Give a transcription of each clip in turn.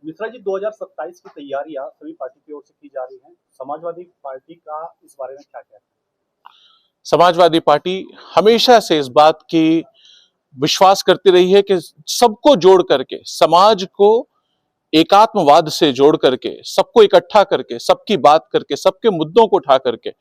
मिश्रा जी, 2027 की तैयारियां सभी पार्टी की ओर से की जा रही हैं। समाजवादी पार्टी का इस बारे में क्या कहना है? समाजवादी पार्टी हमेशा से इस बात की विश्वास करती रही है कि सबको जोड़ करके, समाज को एकात्मवाद से जोड़ करके, सबको इकट्ठा करके, सबकी बात करके, सबके मुद्दों को उठा करके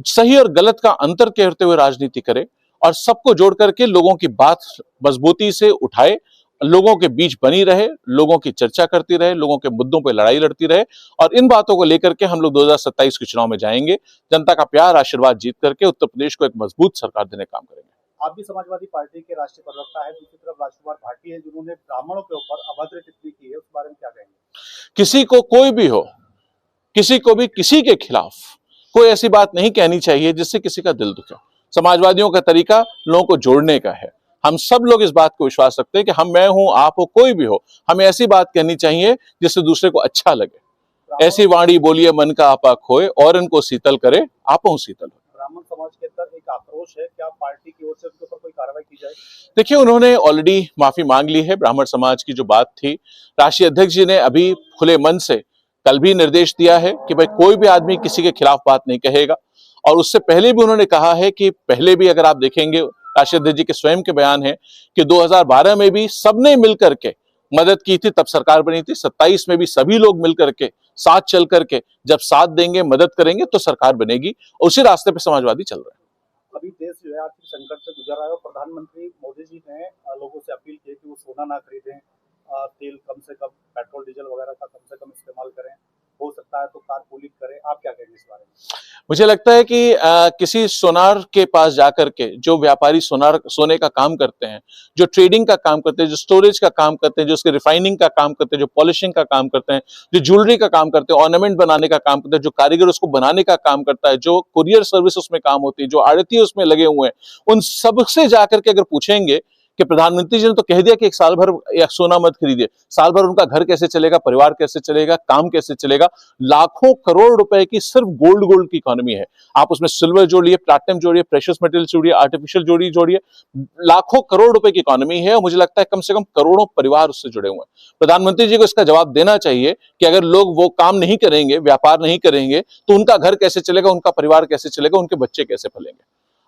सही और गलत का अंतर करते हुए राजनीति करे और सबको जोड़ करके लोगों की बात मजबूती से उठाए, लोगों के बीच बनी रहे, लोगों की चर्चा करती रहे, लोगों के मुद्दों पर लड़ाई लड़ती रहे। और इन बातों को लेकर के हम लोग 2027 के चुनाव में जाएंगे। जनता का प्यार आशीर्वाद जीत करके उत्तर प्रदेश को एक मजबूत सरकार देने का काम करेंगे। आप भी समाजवादी पार्टी के राष्ट्रीय प्रवक्ता है, दूसरी तरफ राजकुमार भाटी है जिन्होंने ब्राह्मणों के ऊपर अभद्र टिप्पणी की है, उस बारे में क्या कहेंगे? किसी को कोई भी हो, किसी को भी किसी के खिलाफ कोई ऐसी बात नहीं कहनी चाहिए जिससे किसी का दिल दुखे। समाजवादियों का तरीका लोगों को जोड़ने का है। हम सब लोग इस बात को विश्वास रखते हैं कि हम, मैं हूं, आप हो, कोई भी हो, हमें ऐसी बात कहनी चाहिए जिससे दूसरे को अच्छा लगे। ऐसी वाणी बोलिए मन का आपा खोए और इनको शीतल करे आपो शीतल हो। ब्राह्मण समाज के अंदर एक आक्रोश है, क्या पार्टी की ओर से उनके ऊपर कोई कार्रवाई की जाए? देखिए, उन्होंने ऑलरेडी माफी मांग ली है। ब्राह्मण समाज की जो बात थी, राष्ट्रीय अध्यक्ष जी ने अभी खुले मन से कल भी निर्देश दिया है कि भाई कोई भी आदमी किसी के खिलाफ बात नहीं कहेगा। और उससे पहले भी उन्होंने कहा है कि पहले भी अगर आप देखेंगे, राष्ट्रीय अध्यक्ष जी के स्वयं के बयान है कि 2012 में भी सबने मिलकर के मदद की थी, तब सरकार बनी थी। 27 में भी सभी लोग मिलकर के साथ चल करके जब साथ देंगे, मदद करेंगे तो सरकार बनेगी। उसी रास्ते पे समाजवादी चल रहा है। अभी देश जो है आर्थिक संकट से गुजर रहा है और प्रधानमंत्री मोदी जी ने लोगों से अपील की कि वो सोना ना खरीदें, तेल कम से कम, पेट्रोल डीजल वगैरह का कम से कम इस्तेमाल करें, हो सकता है तो कारपूलिंग करें। आप क्या कहेंगे इस बारे में? मुझे लगता है कि किसी सोनार के पास जाकर के जो व्यापारी सोने का काम करते हैं, जो ट्रेडिंग का काम करते हैं, जो स्टोरेज का काम करते हैं, जो उसके रिफाइनिंग का काम करते हैं, जो पॉलिशिंग का काम करते हैं, जो ज्वेलरी का काम करते हैं, ऑर्नामेंट बनाने का काम करते हैं, जो कारीगर उसको बनाने का काम करता है, जो कुरियर सर्विस उसमें काम होती है, जो आड़ती उसमें लगे हुए हैं, उन सबसे जाकर के अगर पूछेंगे कि प्रधानमंत्री जी ने तो कह दिया कि एक साल भर या सोना मत खरीदिए, साल भर उनका घर कैसे चलेगा, परिवार कैसे चलेगा, काम कैसे चलेगा? लाखों करोड़ रुपए की सिर्फ गोल्ड की इकोनॉमी है। आप उसमें सिल्वर जोड़िए, प्लैटिनम जोड़िए, प्रेशियस मेटल जोड़िए, आर्टिफिशियल जोड़िए, लाखों करोड़ रुपए की इकोनॉमी है। और मुझे लगता है कम से कम करोड़ों परिवार उससे जुड़े हुए हैं। प्रधानमंत्री जी को इसका जवाब देना चाहिए कि अगर लोग वो काम नहीं करेंगे, व्यापार नहीं करेंगे, तो उनका घर कैसे चलेगा, उनका परिवार कैसे चलेगा, उनके बच्चे कैसे फलेंगे?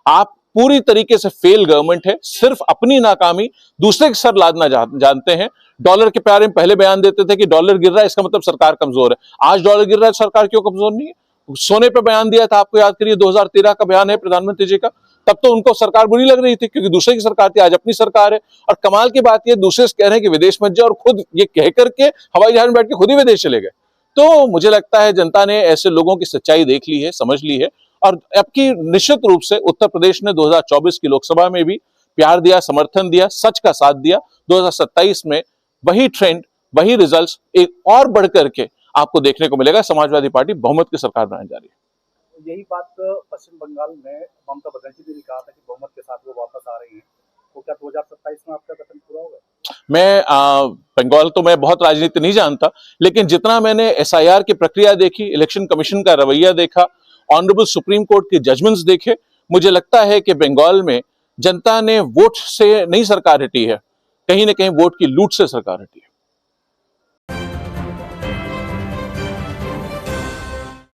आप पूरी तरीके से फेल गवर्नमेंट है, सिर्फ अपनी नाकामी दूसरे के सर लादना जानते हैं। डॉलर के प्यारे में पहले बयान देते थे कि डॉलर गिर रहा है, इसका मतलब सरकार कमजोर है। आज डॉलर गिर रहा है, सरकार क्यों कमजोर नहीं है? सोने पे बयान दिया था, आपको याद करिए, 2013 का बयान है प्रधानमंत्री जी का। तब तो उनको सरकार बुरी लग रही थी क्योंकि दूसरे की सरकार थी, आज अपनी सरकार है। और कमाल की बात यह, दूसरे से कह रहे हैं कि विदेश मत जाओ और खुद ये कह करके हवाई जहाज में बैठ के खुद ही विदेश चले गए। तो मुझे लगता है जनता ने ऐसे लोगों की सच्चाई देख ली है, समझ ली है। और अब की निश्चित रूप से उत्तर प्रदेश ने 2024 की लोकसभा में भी प्यार दिया, समर्थन दिया, सच का साथ दिया। 2027 में वही ट्रेंड, वही रिजल्ट्स एक और बढ़ करके आपको देखने को मिलेगा। समाजवादी पार्टी बहुमत की सरकार बनाने जा रही है। यही बात पश्चिम बंगाल में ममता बनर्जी ने भी कहा था कि बहुमत के साथ वो वापस आ रही है। तो क्या 2027 में आपका कथन पूरा होगा? मैं बंगाल तो मैं बहुत राजनीति नहीं जानता, लेकिन जितना मैंने एसआईआर की प्रक्रिया देखी, इलेक्शन कमीशन का रवैया देखा, ऑनरेबल सुप्रीम कोर्ट के जजमेंट्स देखे, मुझे लगता है कि बंगाल में जनता ने वोट से नहीं सरकार हटी है, कहीं ना कहीं वोट की लूट से सरकार हटी है।